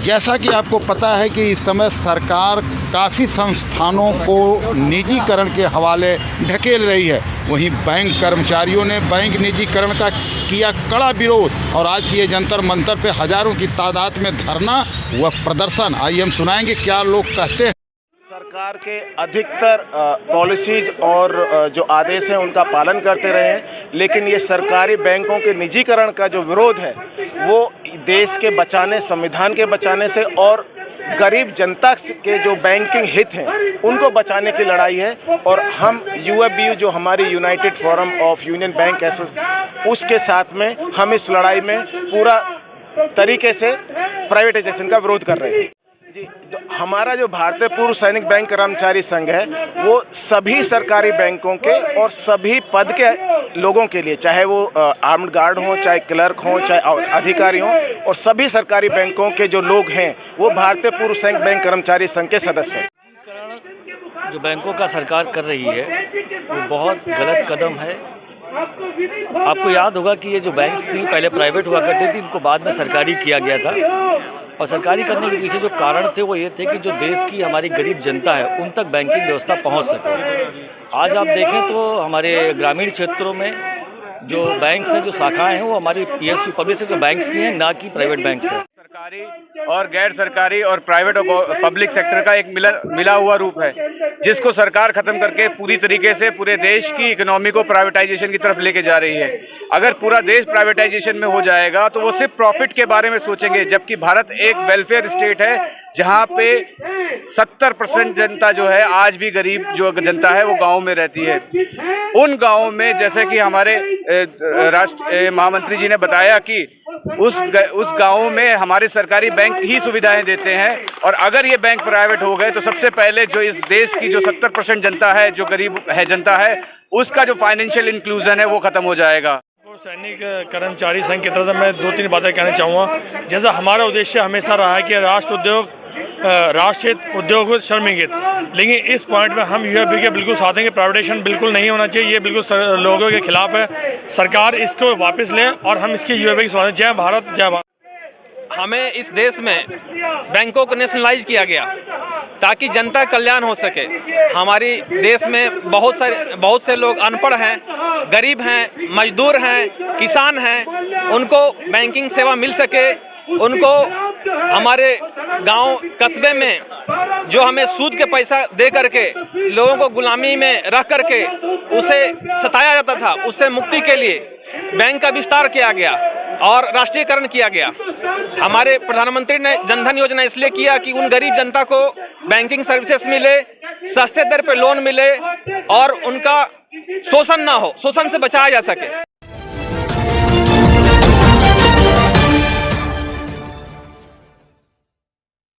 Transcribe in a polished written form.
जैसा कि आपको पता है कि इस समय सरकार काफ़ी संस्थानों को निजीकरण के हवाले ढकेल रही है। वहीं बैंक कर्मचारियों ने बैंक निजीकरण का किया कड़ा विरोध और आज किए जंतर मंतर पे हज़ारों की तादाद में धरना व प्रदर्शन। आइए हम सुनाएंगे क्या लोग कहते हैं। सरकार के अधिकतर पॉलिसीज और जो आदेश हैं उनका पालन करते रहे हैं, लेकिन ये सरकारी बैंकों के निजीकरण का जो विरोध है वो देश के बचाने, संविधान के बचाने से और गरीब जनता के जो बैंकिंग हित हैं उनको बचाने की लड़ाई है। और हम यूएफबीयू जो हमारी United forum of union bank association उसके साथ में हम इस लड़ाई में पूरा तरीके से प्राइवेटाइजेशन का विरोध कर रहे हैं। जी, तो हमारा जो भारतीय पूर्व सैनिक बैंक कर्मचारी संघ है वो सभी सरकारी बैंकों के और सभी पद के लोगों के लिए, चाहे वो आर्म्ड गार्ड हों, चाहे क्लर्क हों, चाहे अधिकारी हों, और सभी सरकारी बैंकों के जो लोग हैं वो भारतीय पूर्व सैनिक बैंक कर्मचारी संघ के सदस्य हैं। निजीकरण जो बैंकों का सरकार कर रही है वो बहुत गलत कदम है। आपको याद होगा कि ये जो बैंक्स थी पहले प्राइवेट हुआ करती थी, इनको बाद में सरकारी किया गया था। और सरकारी करने के पीछे जो कारण थे वो ये थे कि जो देश की हमारी गरीब जनता है उन तक बैंकिंग व्यवस्था पहुंच सके। आज आप देखें तो हमारे ग्रामीण क्षेत्रों में जो बैंक्स हैं, जो शाखाएं हैं, वो हमारी पीएसयू पब्लिक सेक्टर बैंक्स की हैं, ना कि प्राइवेट बैंक्स हैं। सरकारी और गैर सरकारी और प्राइवेट और पब्लिक सेक्टर का एक मिला हुआ रूप है, जिसको सरकार खत्म करके पूरी तरीके से पूरे देश की इकोनॉमी को प्राइवेटाइजेशन की तरफ लेके जा रही है। अगर पूरा देश प्राइवेटाइजेशन में हो जाएगा तो वो सिर्फ प्रॉफिट के बारे में सोचेंगे, जबकि भारत एक वेलफेयर स्टेट है जहाँ पे 70% जनता जो है, आज भी गरीब जो जनता है वो गाँव में रहती है। उन गाँवों में जैसे कि हमारे राष्ट्र महामंत्री जी ने बताया कि उस गाँव में हमारे सरकारी बैंक ही सुविधाएं देते हैं, और अगर ये बैंक प्राइवेट हो गए तो सबसे पहले जो इस देश की जो 70% जनता है, जो गरीब है जनता है, उसका जो फाइनेंशियल इंक्लूजन है वो खत्म हो जाएगा। सैनिक कर्मचारी संघ की तरफ से मैं 2-3 बातें कहना चाहूँगा। जैसा हमारा उद्देश्य हमेशा रहा है कि राष्ट्रहित उद्योग श्रमिक, लेकिन इस पॉइंट में हम यूएफबी के बिल्कुल साथ हैं कि प्राइवेटाइजेशन बिल्कुल नहीं होना चाहिए। ये बिल्कुल लोगों के खिलाफ है। सरकार इसको वापस ले और हम इसकी यूएफबी के साथ हैं। जय भारत, जय भारत। हमें इस देश में बैंकों को नेशनलाइज किया गया ताकि जनता कल्याण हो सके। हमारी देश में बहुत से लोग अनपढ़ हैं, गरीब हैं, मजदूर हैं, किसान हैं, उनको बैंकिंग सेवा मिल सके। उनको हमारे गांव कस्बे में जो हमें सूद के पैसा दे करके लोगों को गुलामी में रख करके उसे सताया जाता था, उससे मुक्ति के लिए बैंक का विस्तार किया गया और राष्ट्रीयकरण किया गया। हमारे प्रधानमंत्री ने जनधन योजना इसलिए किया कि उन गरीब जनता को बैंकिंग सर्विसेज मिले, सस्ते दर पे लोन मिले और उनका शोषण ना हो, शोषण से बचाया जा सके।